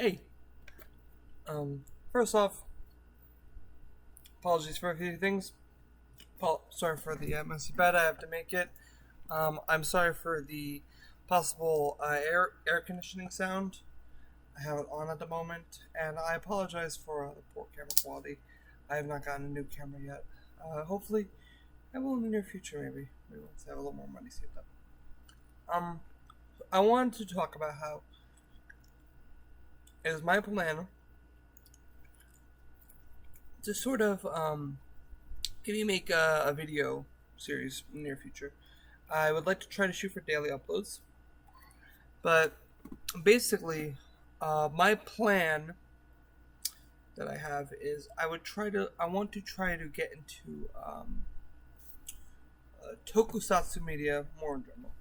Hey, first off, apologies for a few things. Sorry for the messy bed I have to make it. I'm sorry for the possible air conditioning sound. I have it on at the moment, and I apologize for the poor camera quality. I have not gotten a new camera yet. Hopefully, I will in the near future. Maybe once I have a little more money saved up. Um, I wanted to talk about how it is my plan to sort of maybe make a video series in the near future. I would like to try to shoot for daily uploads, but basically, my plan that I have is I want to try to get into Tokusatsu media more in general.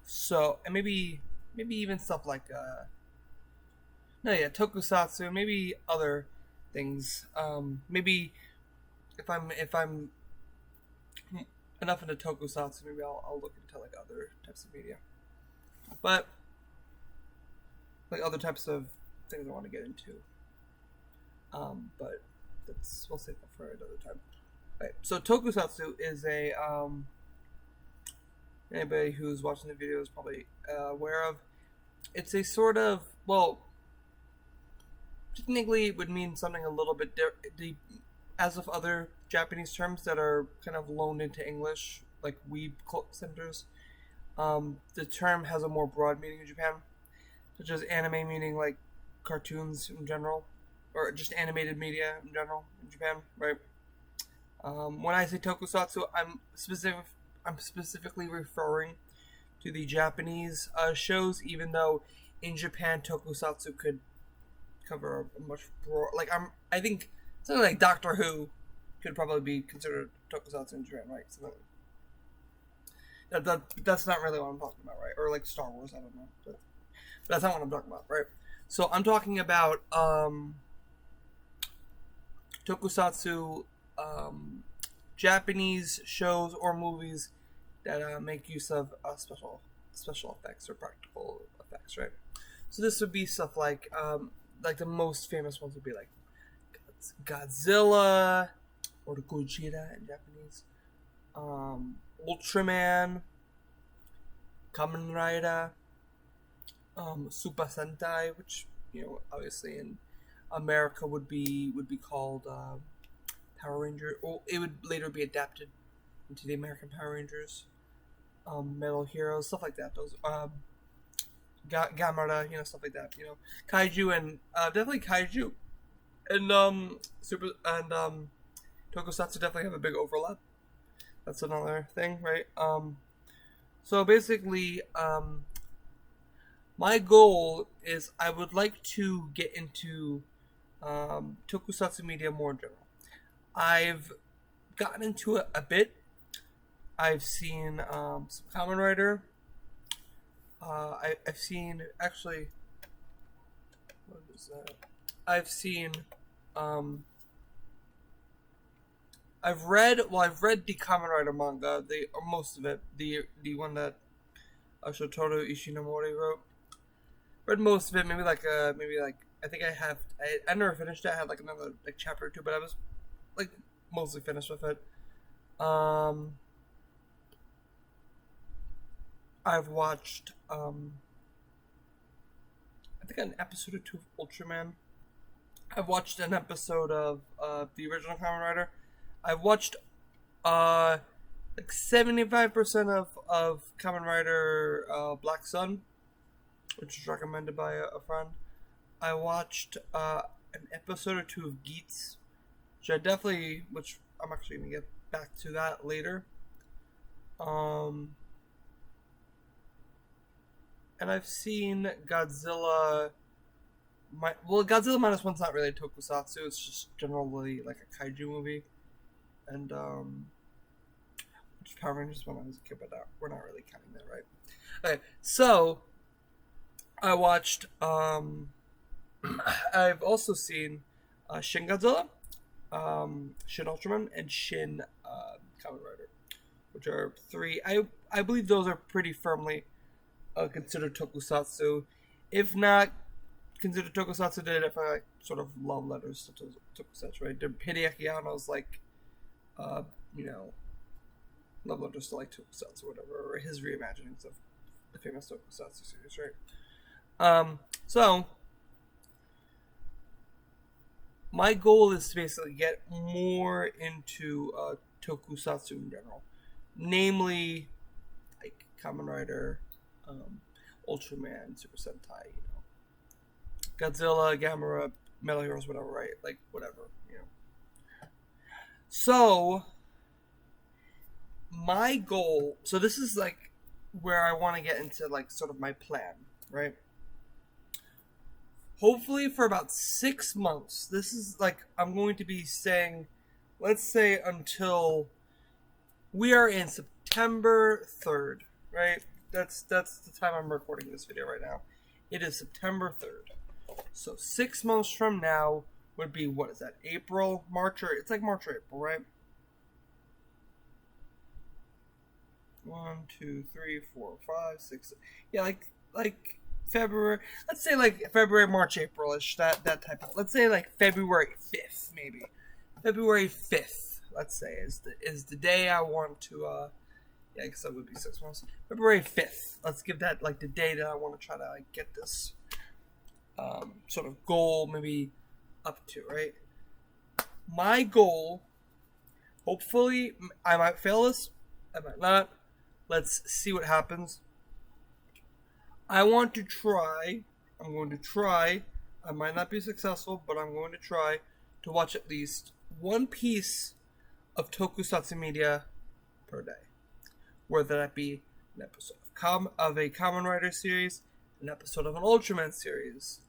So, and maybe even stuff like no, yeah, Tokusatsu, maybe other things. Maybe if I'm enough into Tokusatsu, maybe I'll look into like other types of media. But like other types of things I want to get into. But we'll save that for another time. Right. So Tokusatsu is a anybody who's watching the video is probably aware of. It's a sort of, well, technically it would mean something a little bit different, as of other Japanese terms that are kind of loaned into English, like weeb centers. The term has a more broad meaning in Japan, such as anime meaning like cartoons in general, or just animated media in general in Japan, right? When I say tokusatsu, I'm specifically referring to the Japanese shows, even though in Japan tokusatsu could cover a much broad. I think something like Doctor Who could probably be considered tokusatsu in Japan, right? So that's not really what I'm talking about, right? Or like Star Wars, I don't know, but that's not what I'm talking about, right? So I'm talking about tokusatsu, Japanese shows or movies that make use of special effects or practical effects, right? So this would be stuff like the most famous ones would be like Godzilla or Gojira in Japanese, Ultraman, Kamen Rider, Super Sentai, which obviously in America would be called Power Ranger, or it would later be adapted into the American Power Rangers, Metal Heroes, stuff like that. Those Gamera, stuff like that. Kaiju and definitely Kaiju and Tokusatsu definitely have a big overlap. That's another thing, right? So basically, my goal is I would like to get into Tokusatsu media more in general. I've gotten into it a bit. I've seen some Kamen Rider. I've seen actually. What is that? I've seen. I've read the Kamen Rider manga, or most of it, the one that Shotaro Ishinomori wrote. Read most of it, maybe like I think I never finished it. I had like another like chapter or two, but I was like mostly finished with it. Um, I've watched I think an episode or two of Ultraman. I've watched an episode of the original Kamen Rider. I've watched uh like 75% of Kamen Rider Black Sun, which was recommended by a friend. I watched an episode or two of Geats, which I'm actually gonna get back to that later. Um, and I've seen Godzilla. Godzilla minus one's not really tokusatsu. It's just generally like a kaiju movie, and which Power Rangers when I was a kid, but we're not really counting that, right? Okay, so I watched. I've also seen Shin Godzilla, Shin Ultraman, and Shin Kamen Rider, which are three. I believe those are pretty firmly considered tokusatsu, if not consider Tokusatsu did it for like sort of love letters to Tokusatsu, right? Hideaki Anno's like, uh, you know, love letters to like Tokusatsu or whatever, or his reimaginings of the famous Tokusatsu series, right? So my goal is to basically get more into Tokusatsu in general, namely like Kamen Rider, Ultraman, Super Sentai, you know, Godzilla, Gamera, Metal Heroes, whatever, right? Like whatever, you know. So my goal, so this is like where I want to get into like sort of my plan, right? Hopefully for about 6 months. This is like I'm going to be staying, let's say until we are in September 3rd, right? That's the time I'm recording this video right now. It is September 3rd. So 6 months from now would be, what is that? April, March, or it's like March or April, right? 1, 2, 3, 4, 5, 6. Yeah, like February. Let's say like February, March, April-ish. That type of. Let's say like February 5th, maybe. February 5th, let's say, is the day I want to. Yeah, because that would be 6 months. February 5th. Let's give that like the day that I want to try to like get this sort of goal maybe up to, right? My goal. Hopefully, I might fail this. I might not. Let's see what happens. I want to try. I'm going to try. I might not be successful, but I'm going to try to watch at least one piece of Tokusatsu media per day. Whether that be an episode of a Kamen Rider series, an episode of an Ultraman series,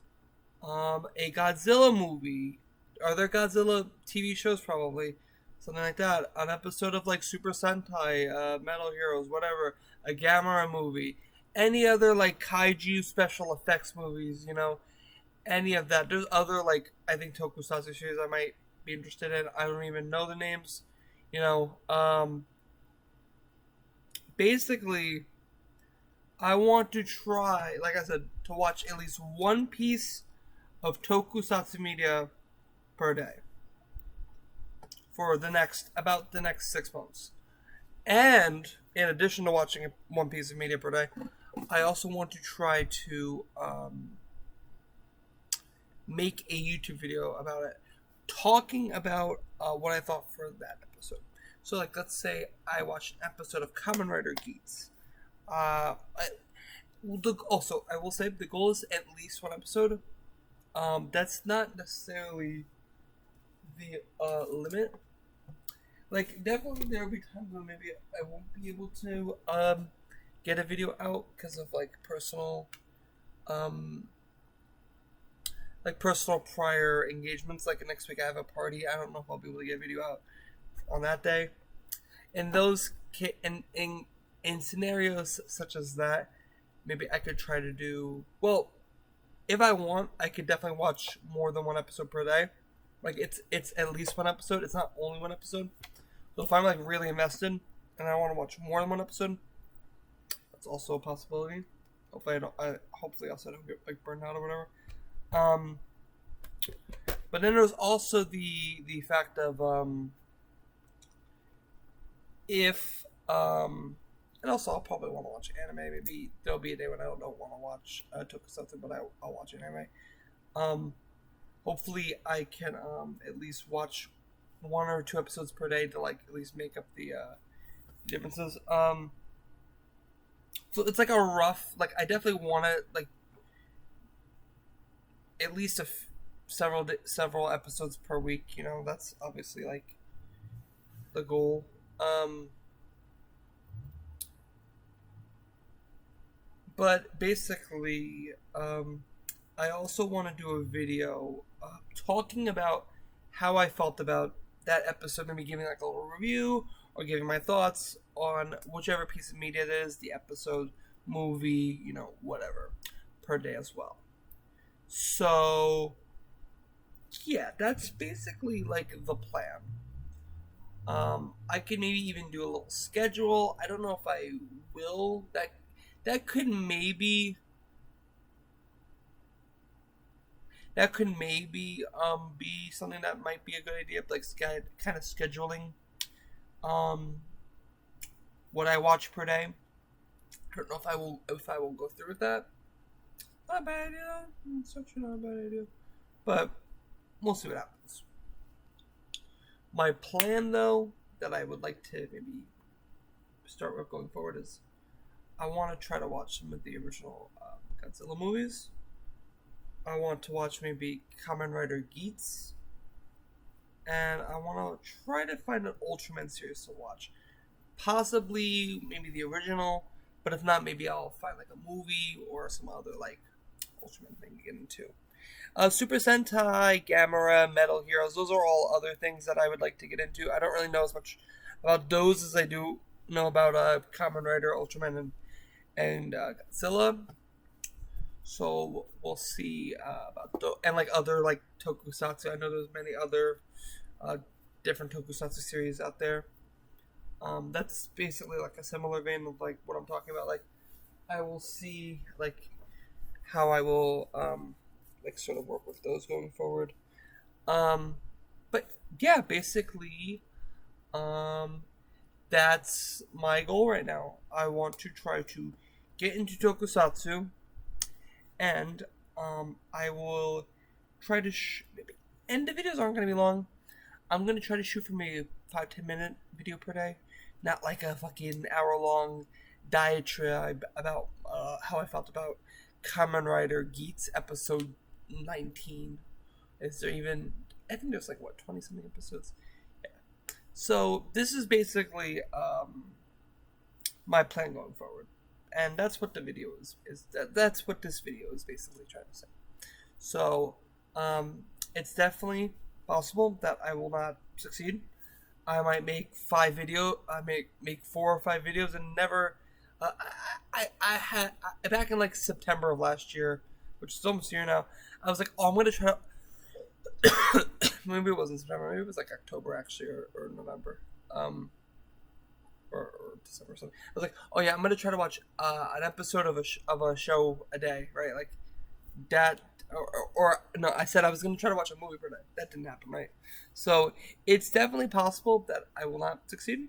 a Godzilla movie. Are there Godzilla TV shows? Probably. Something like that. An episode of like Super Sentai, Metal Heroes, whatever. A Gamera movie. Any other like kaiju special effects movies, you know. Any of that. There's other like, I think Tokusatsu series I might be interested in. I don't even know the names. You know. Basically, I want to try, like I said, to watch at least one piece of Tokusatsu media per day for about the next 6 months. And in addition to watching one piece of media per day, I also want to try to make a YouTube video about it, talking about what I thought for that episode. So, like, let's say I watched an episode of Kamen Rider Geats. Also, I will say the goal is at least one episode. That's not necessarily the limit. Like, definitely there will be times when maybe I won't be able to get a video out because of like personal prior engagements. Like next week I have a party. I don't know if I'll be able to get a video out on that day. In those in scenarios such as that, maybe I could try to do, well, if I want, I could definitely watch more than one episode per day. Like it's at least one episode. It's not only one episode. So if I'm like really invested and I want to watch more than one episode, that's also a possibility. Hopefully also I don't get like burned out or whatever. But then there's also the fact of and also I'll probably want to watch anime. Maybe there'll be a day when I don't want to watch Tokusatsu, but I'll watch anime. Hopefully I can at least watch 1 or 2 episodes per day to like at least make up the differences. So it's like a rough, like I definitely want to like at least several episodes per week. You know, that's obviously like the goal. But basically, I also want to do a video talking about how I felt about that episode, maybe giving like a little review or giving my thoughts on whichever piece of media it is, the episode, movie, you know, whatever, per day as well. So, yeah, that's basically like the plan. I could maybe even do a little schedule. I don't know if I will. That could maybe that could maybe be something that might be a good idea, like kind of scheduling um what I watch per day. I don't know if I will go through with that. Not a bad idea. It's actually not a bad idea, but we'll see what happens. My plan, though, that I would like to maybe start with going forward is I want to try to watch some of the original Godzilla movies. I want to watch maybe Kamen Rider Geats, and I want to try to find an Ultraman series to watch. Possibly, maybe the original, but if not, maybe I'll find like a movie or some other like Ultraman thing to get into. Super Sentai, Gamera, Metal Heroes, those are all other things that I would like to get into. I don't really know as much about those as I do know about Kamen Rider, Ultraman, and Godzilla. So we'll see about and like other like Tokusatsu. I know there's many other uh, different Tokusatsu series out there. That's basically like a similar vein of like what I'm talking about. Like I will see like how I will like sort of work with those going forward. Um, but yeah, basically, um, that's my goal right now. I want to try to get into Tokusatsu, and I will try to. And the videos aren't going to be long. I'm going to try to shoot for maybe a 5-10 minute video per day, not like a fucking hour-long diatribe about how I felt about Kamen Rider Geats episode 19. Is there even? I think there's like what 20 something episodes. Yeah. So this is basically my plan going forward, and that's what the video is. That's what this video is basically trying to say. So it's definitely possible that I will not succeed. I might make 5 videos. I may make 4 or 5 videos and never. I had back in like September of last year, which is almost a year now. I was like, oh, I'm gonna try to. Maybe it wasn't September. Maybe it was like October actually, or November, or December or something. I was like, oh yeah, I'm gonna try to watch an episode of a show a day, right? Like that, or no, I said I was gonna try to watch a movie per day. That didn't happen, right? So it's definitely possible that I will not succeed.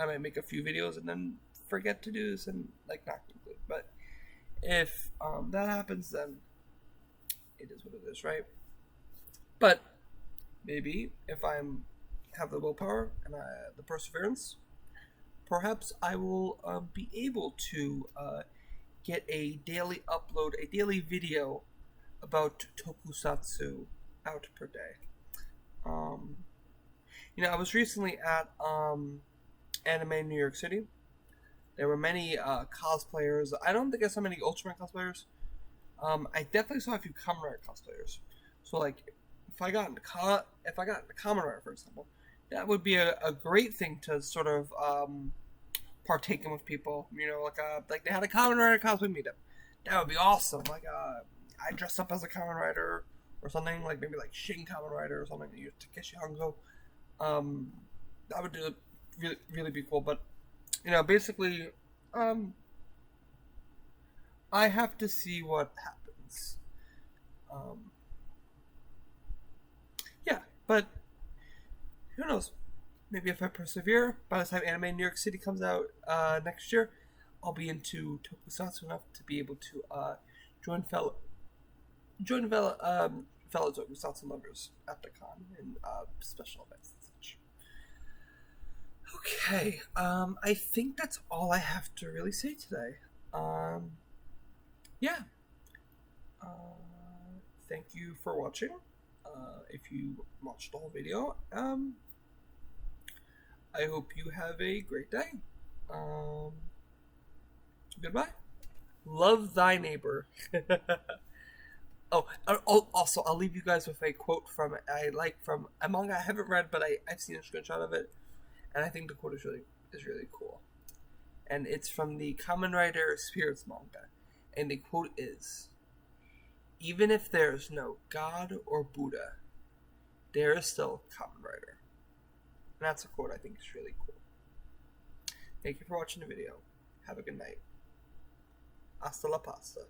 I might make a few videos and then forget to do this and like not conclude. But if that happens, then it is what it is, right? But maybe if I'm have the willpower and the perseverance, perhaps I will be able to get a daily upload, a daily video about Tokusatsu out per day. Um, I was recently at Anime New York City. There were many cosplayers. I don't think I saw many Ultraman cosplayers. I definitely saw a few Kamen Rider cosplayers. So like, if I got into Kamen Rider, for example, that would be a great thing to sort of partake in with people. Like they had a Kamen Rider cosplay meetup. That would be awesome. Like I dress up as a Kamen Rider or something, like maybe like Shin Kamen Rider or something. Takeshi Hongo. That would really really be cool. But basically, I have to see what happens. Yeah, but who knows? Maybe if I persevere, by the time Anime New York City comes out next year, I'll be into Tokusatsu enough to be able to join fellow Tokusatsu lovers at the con and special events and such. Okay, I think that's all I have to really say today. Yeah. Thank you for watching. If you watched the whole video, I hope you have a great day. Goodbye. Love thy neighbor. Also, I'll leave you guys with a quote from a manga I haven't read, but I've seen a screenshot of it, and I think the quote is really cool. And it's from the Kamen Rider Spirits manga, and the quote is, "Even if there is no God or Buddha, there is still Kamen Rider." And that's a quote I think is really cool. Thank you for watching the video. Have a good night. Hasta la pasta.